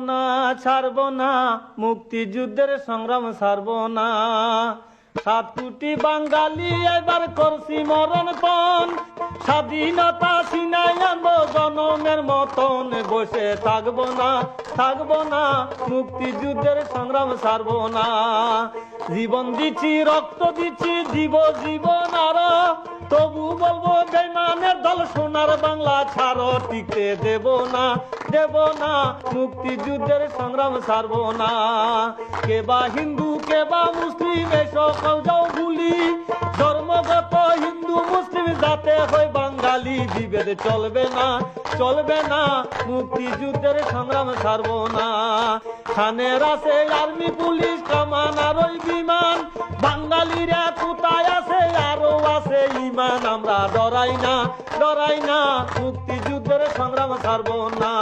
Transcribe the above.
না ছাড়ব না, মুক্তিযুদ্ধের সংগ্রাম ছাড়ব না। 7 কোটি বাঙালি এবার করছি মরণ পণ, স্বাধীনতা ছিনাই আনবো জনমের মতন। বসে থাকবো না, থাকবো না, মুক্তিযুদ্ধের সংগ্রাম ছাড়ব না। জীবন দিচ্ছি, রক্ত দিচ্ছি, দিব জীবন আরো, তবু বলবো বেঈমানের দল সোনার বাংলা ছাড়ো। টিকতে দেব না, দেব না, মুক্তিযুদ্ধের সংগ্রাম ছাড়ব না। কে বা হিন্দু, কে বা মুসলিম, এই সকল যাও ভুলি। ধর্মগত হিন্দু মুসলিম যাতে হয় বাঙালি, বিভেদ চলবে না, চলবে না, মুক্তিযুদ্ধের সংগ্রাম ছাড়ব না। থানের আছে আর্মি পুলিশ কামান আর ওই বিমান, বাঙালিরা কোথায় আছে আরো আছে ইমান। আমরা ডরাই না, ডরাই না, মুক্তিযুদ্ধের সংগ্রাম ছাড়ব না।